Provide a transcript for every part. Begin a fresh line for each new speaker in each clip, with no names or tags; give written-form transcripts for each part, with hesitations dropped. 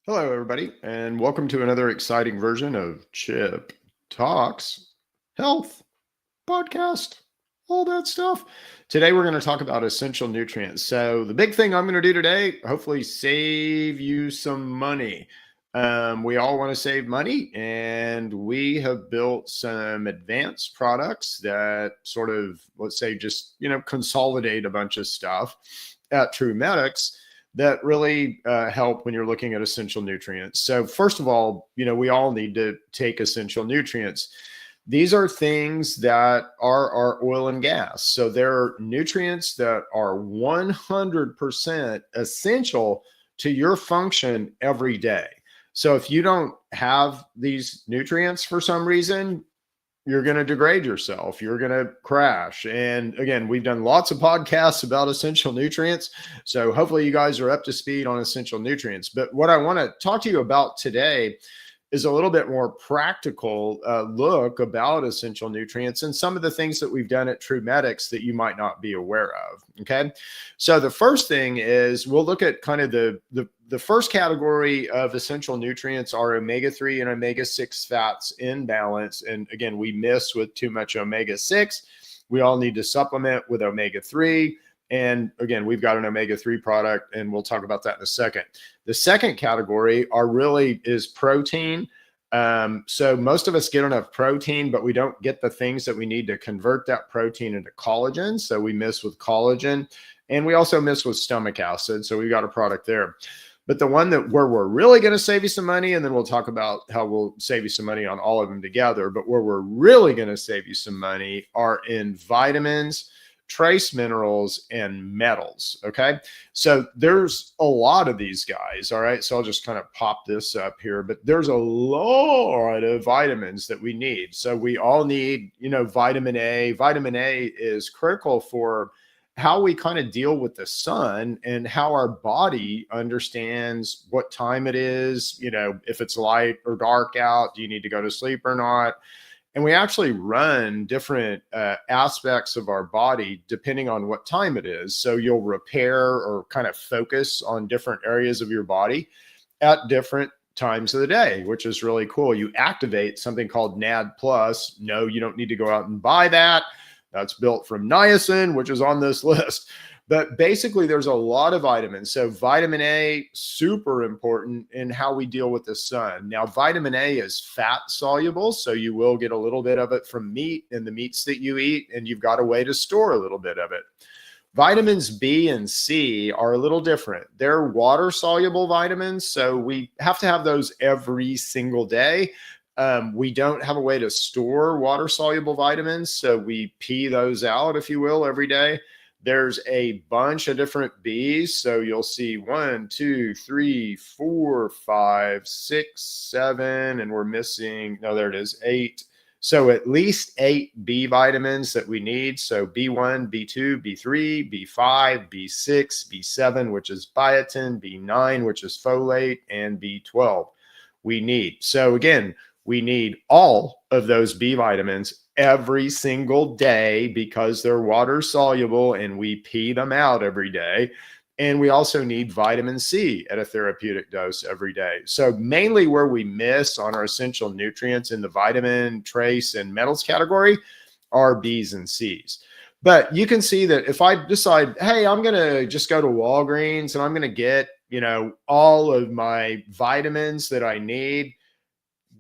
Hello, everybody, and welcome to another exciting version of Chip Talks Health Podcast, all that stuff. Today, we're going to talk about essential nutrients. So, the big thing I'm going to do today, hopefully, save you some money. We all want to save money, and we have built some advanced products that sort of, let's say, just consolidate a bunch of stuff at True Medics that really help when you're looking at essential nutrients. So, first of all, we all need to take essential nutrients. These are things that are our oil and gas. So, they're nutrients that are 100% essential to your function every day. So, if you don't have these nutrients for some reason, you're going to degrade yourself. You're going to crash. And again, we've done lots of podcasts about essential nutrients. So hopefully you guys are up to speed on essential nutrients. But what I want to talk to you about today is a little bit more practical look about essential nutrients and some of the things that we've done at True Medics that you might not be aware of. Okay. So the first thing is we'll look at kind of the first category of essential nutrients are omega-3 and omega-6 fats in balance. And again, we miss with too much omega-6. We all need to supplement with omega-3. And again, we've got an omega-3 product, and we'll talk about that in a second. The second category is protein. So most of us get enough protein, but we don't get the things that we need to convert that protein into collagen. So we miss with collagen, and we also miss with stomach acid. So we've got a product there. But the one where we're really going to save you some money, and then we'll talk about how we'll save you some money on all of them together, but where we're really going to save you some money are in vitamins, trace minerals, and metals. Okay. So there's a lot of these guys. All right. So I'll just kind of pop this up here, but there's a lot of vitamins that we need. So we all need, vitamin A. Vitamin A is critical for how we kind of deal with the sun and how our body understands what time it is, if it's light or dark out, do you need to go to sleep or not? And we actually run different aspects of our body depending on what time it is. So you'll repair or kind of focus on different areas of your body at different times of the day, which is really cool. You activate something called NAD+. No, you don't need to go out and buy that. That's built from niacin, which is on this list. But basically, there's a lot of vitamins. So vitamin A, super important in how we deal with the sun. Now, vitamin A is fat soluble, so you will get a little bit of it from meat and the meats that you eat, and you've got a way to store a little bit of it. Vitamins B and C are a little different. They're water soluble vitamins, so we have to have those every single day. We don't have a way to store water soluble vitamins, so we pee those out, if you will, every day. There's a bunch of different Bs. So you'll see 1, 2, 3, 4, 5, 6, 7, and we're missing, no, there it is, 8. So at least 8 B vitamins that we need. So B1, B2, B3, B5, B6, B7, which is biotin, B9, which is folate, and B12 we need. So again, we need all of those B vitamins every single day because they're water soluble and we pee them out every day. And we also need vitamin C at a therapeutic dose every day. So mainly where we miss on our essential nutrients in the vitamin, trace, and metals category are B's and C's. But you can see that if I decide, hey, I'm going to just go to Walgreens and I'm going to get, all of my vitamins that I need,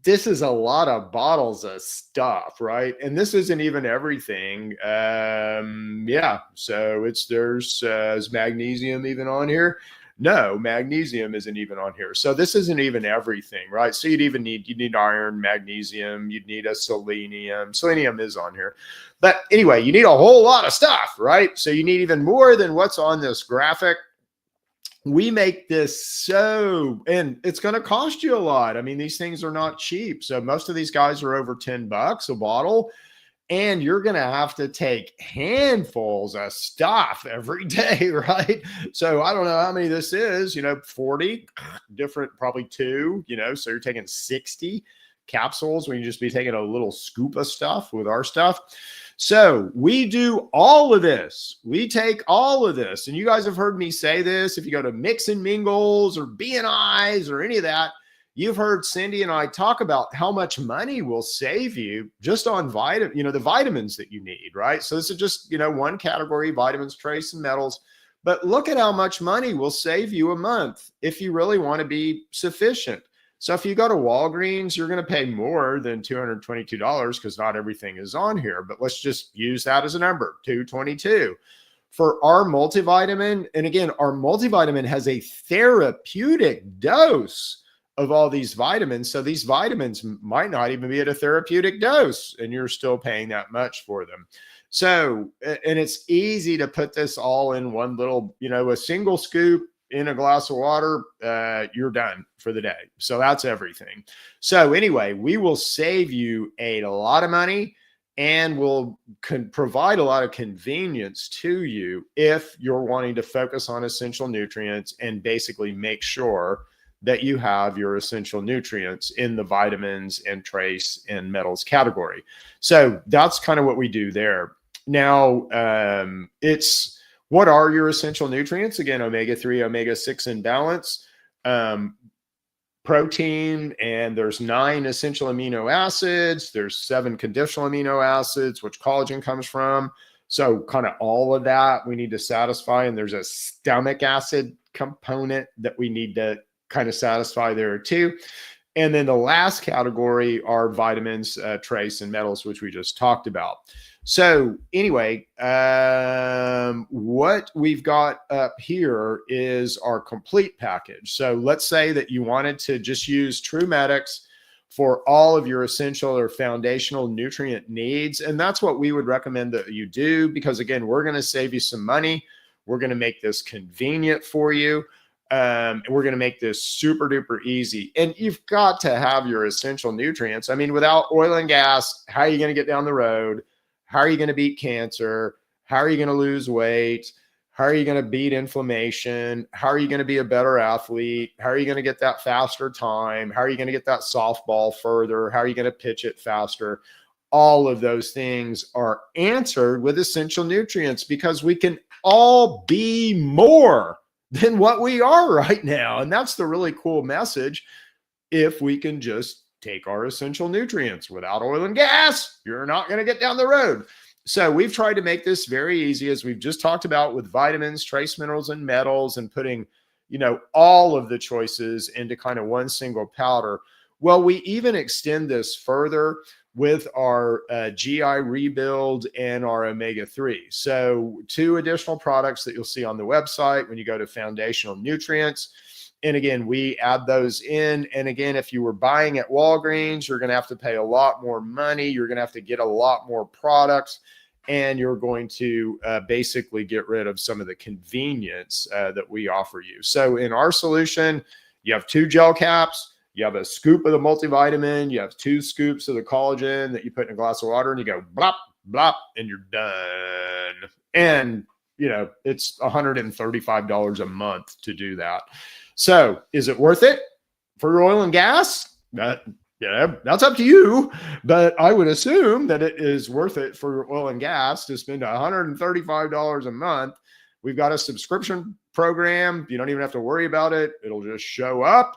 this is a lot of bottles of stuff, right? And this isn't even everything. Yeah. So is magnesium even on here? No, magnesium isn't even on here. So this isn't even everything, right? So you need iron, magnesium, you'd need a selenium. Selenium is on here. But anyway, you need a whole lot of stuff, right? So you need even more than what's on this graphic. We make this and it's going to cost you a lot. I mean, these things are not cheap. So most of these guys are over $10 a bottle, and you're going to have to take handfuls of stuff every day, right? So I don't know how many this is, 40 different, probably 2, so you're taking 60 capsules when you just be taking a little scoop of stuff with our stuff. So we do all of this. We take all of this. And you guys have heard me say this. If you go to Mix and Mingles or BNIs or any of that, you've heard Cindy and I talk about how much money will save you just on the vitamins that you need, right? So this is just, one category, vitamins, trace, and metals. But look at how much money will save you a month if you really want to be sufficient. So if you go to Walgreens, you're going to pay more than $222 because not everything is on here. But let's just use that as a number, $222. For our multivitamin, and again, our multivitamin has a therapeutic dose of all these vitamins. So these vitamins might not even be at a therapeutic dose, and you're still paying that much for them. So, and it's easy to put this all in one little, a single scoop in a glass of water, you're done for the day. So that's everything. So anyway, we will save you a lot of money and will provide a lot of convenience to you if you're wanting to focus on essential nutrients and basically make sure that you have your essential nutrients in the vitamins and trace and metals category. So that's kind of what we do there. Now, what are your essential nutrients? Again, omega-3, omega-6 in balance, protein, and there's 9 essential amino acids. There's 7 conditional amino acids, which collagen comes from. So kind of all of that we need to satisfy. And there's a stomach acid component that we need to kind of satisfy there too. And then the last category are vitamins, trace, and metals, which we just talked about. So anyway, what we've got up here is our complete package. So let's say that you wanted to just use TrueMedix for all of your essential or foundational nutrient needs. And that's what we would recommend that you do, because again, we're going to save you some money. We're going to make this convenient for you. And we're going to make this super duper easy. And you've got to have your essential nutrients. I mean, without oil and gas, how are you going to get down the road? How are you going to beat cancer? How are you going to lose weight? How are you going to beat inflammation? How are you going to be a better athlete? How are you going to get that faster time? How are you going to get that softball further? How are you going to pitch it faster? All of those things are answered with essential nutrients, because we can all be more than what we are right now. And that's the really cool message. If we can just take our essential nutrients without oil and gas, you're not going to get down the road. So we've tried to make this very easy, as we've just talked about, with vitamins, trace minerals, and metals, and putting, all of the choices into kind of one single powder. Well, we even extend this further with our GI Rebuild and our omega-3. So 2 additional products that you'll see on the website when you go to foundational nutrients. And again, we add those in. And again, if you were buying at Walgreens, you're going to have to pay a lot more money. You're going to have to get a lot more products, and you're going to basically get rid of some of the convenience that we offer you. So in our solution, you have 2 gel caps, you have a scoop of the multivitamin, you have 2 scoops of the collagen that you put in a glass of water, and you go blop, blop, and you're done. And, it's $135 a month to do that. So is it worth it for oil and gas? That's up to you. But I would assume that it is worth it for oil and gas to spend $135 a month. We've got a subscription program. You don't even have to worry about it. It'll just show up.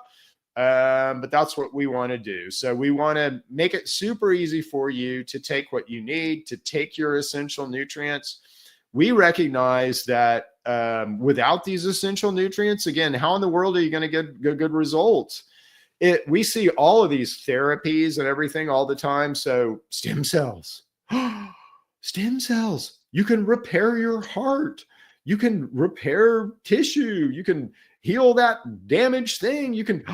But that's what we want to do. So we want to make it super easy for you to take what you need, to take your essential nutrients. We recognize that without these essential nutrients, again, how in the world are you going to get good results? We see all of these therapies and everything all the time. So stem cells, stem cells, you can repair your heart. You can repair tissue. You can heal that damaged thing. You can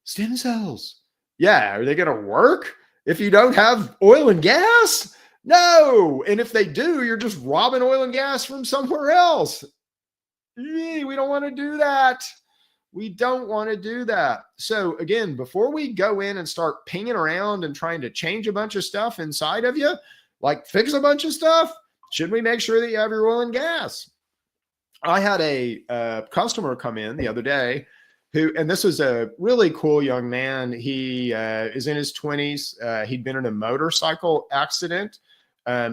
stem cells. Yeah. Are they going to work if you don't have oil and gas? No. And if they do, you're just robbing oil and gas from somewhere else. We don't want to do that. We don't want to do that. So again, before we go in and start pinging around and trying to change a bunch of stuff inside of you, like fix a bunch of stuff, should we make sure that you have your oil and gas? I had a customer come in the other day and this was a really cool young man. He is in his 20s. He'd been in a motorcycle accident.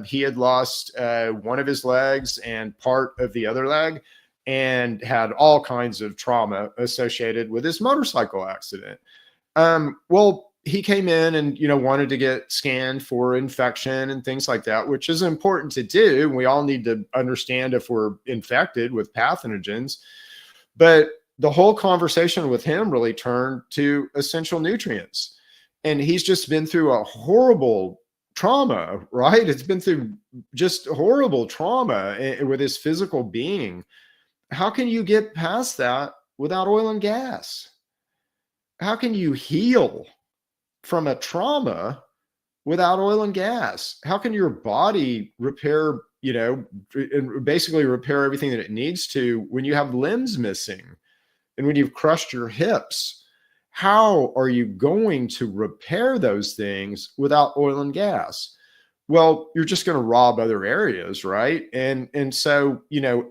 He had lost one of his legs and part of the other leg, and had all kinds of trauma associated with his motorcycle accident. Well, he came in and, wanted to get scanned for infection and things like that, which is important to do. We all need to understand if we're infected with pathogens. But the whole conversation with him really turned to essential nutrients. And he's just been through a horrible trauma, right? It's been through just horrible trauma with his physical being. How can you get past that without oil and gas? How can you heal from a trauma without oil and gas? How can your body repair, and basically repair everything that it needs to when you have limbs missing and when you've crushed your hips? How are you going to repair those things without oil and gas? Well, you're just going to rob other areas, right? And so,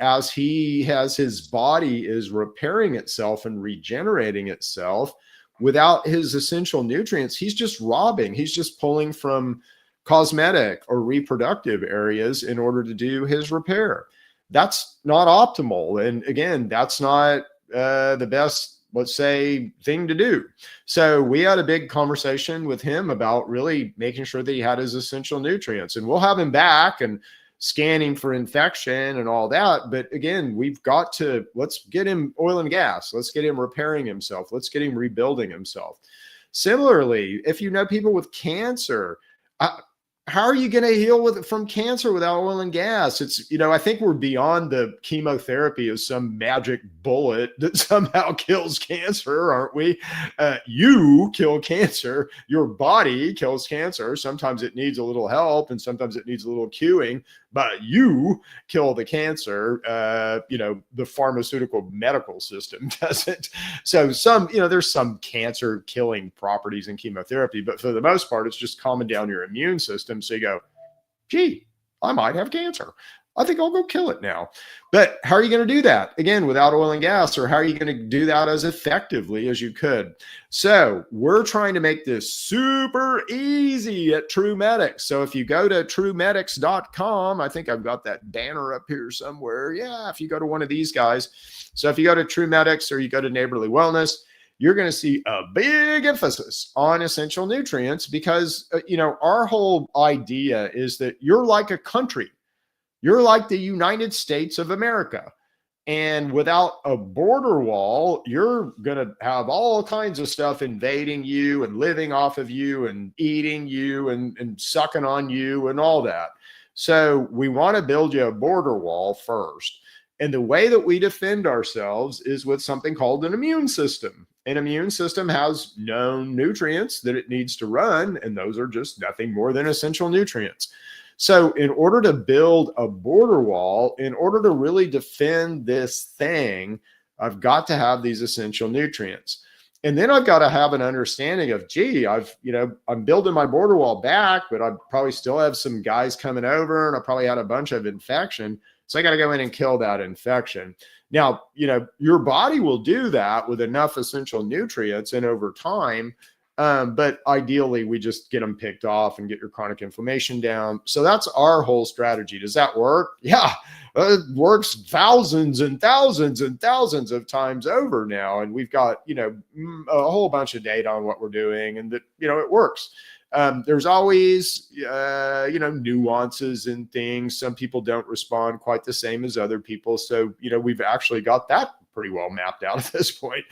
as his body is repairing itself and regenerating itself without his essential nutrients, he's just robbing. He's just pulling from cosmetic or reproductive areas in order to do his repair. That's not optimal. And again, that's not the best, let's say, thing to do. So we had a big conversation with him about really making sure that he had his essential nutrients, and we'll have him back and scanning for infection and all that. But again, let's get him oil and gas. Let's get him repairing himself. Let's get him rebuilding himself. Similarly, if you know people with cancer, how are you going to heal from cancer without oil and gas? It's, I think we're beyond the chemotherapy as some magic bullet that somehow kills cancer, aren't we? You kill cancer. Your body kills cancer. Sometimes it needs a little help and sometimes it needs a little cueing, but you kill the cancer. The pharmaceutical medical system doesn't. So there's some cancer killing properties in chemotherapy, but for the most part, it's just calming down your immune system. So you go, gee, I might have cancer. I think I'll go kill it now. But how are you going to do that? Again, without oil and gas, or how are you going to do that as effectively as you could? So we're trying to make this super easy at TrueMedix. So if you go to TrueMedix.com, I think I've got that banner up here somewhere. Yeah, if you go to one of these guys. So if you go to TrueMedix or you go to Neighborly Wellness, you're going to see a big emphasis on essential nutrients because, our whole idea is that you're like a country. You're like the United States of America. And without a border wall, you're going to have all kinds of stuff invading you and living off of you and eating you and sucking on you and all that. So we want to build you a border wall first. And the way that we defend ourselves is with something called an immune system. An immune system has known nutrients that it needs to run, and those are just nothing more than essential nutrients. So in order to build a border wall, in order to really defend this thing, I've got to have these essential nutrients. And then I've got to have an understanding of, I'm building my border wall back, but I probably still have some guys coming over and I probably had a bunch of infection. So I got to go in and kill that infection. Now, your body will do that with enough essential nutrients and over time. But ideally, we just get them picked off and get your chronic inflammation down. So that's our whole strategy. Does that work? Yeah, it works thousands and thousands and thousands of times over now. And we've got, a whole bunch of data on what we're doing and that, it works. There's always, nuances and things. Some people don't respond quite the same as other people. So, we've actually got that pretty well mapped out at this point.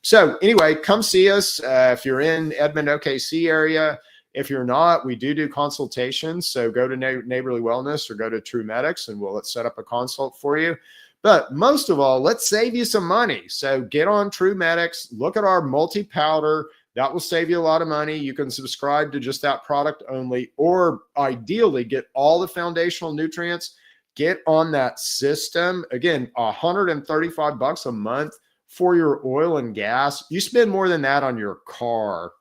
So anyway, come see us if you're in Edmond, OKC area. If you're not, we do consultations. So go to Neighborly Wellness or go to TrueMedix and let's set up a consult for you. But most of all, let's save you some money. So get on TrueMedix, look at our multi-powder. That will save you a lot of money. You can subscribe to just that product only, or ideally get all the foundational nutrients. Get on that system. Again, $135 a month for your oil and gas. You spend more than that on your car.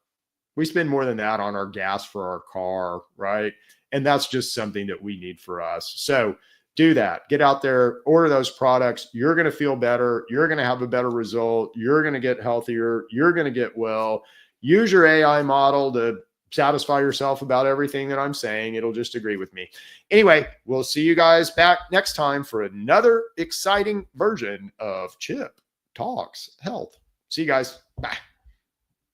We spend more than that on our gas for our car, right? And that's just something that we need for us. So do that. Get out there, order those products. You're going to feel better. You're going to have a better result. You're going to get healthier. You're going to get well. Use your AI model to satisfy yourself about everything that I'm saying. It'll just agree with me. Anyway, we'll see you guys back next time for another exciting version of Chip Talks Health. See you guys. Bye.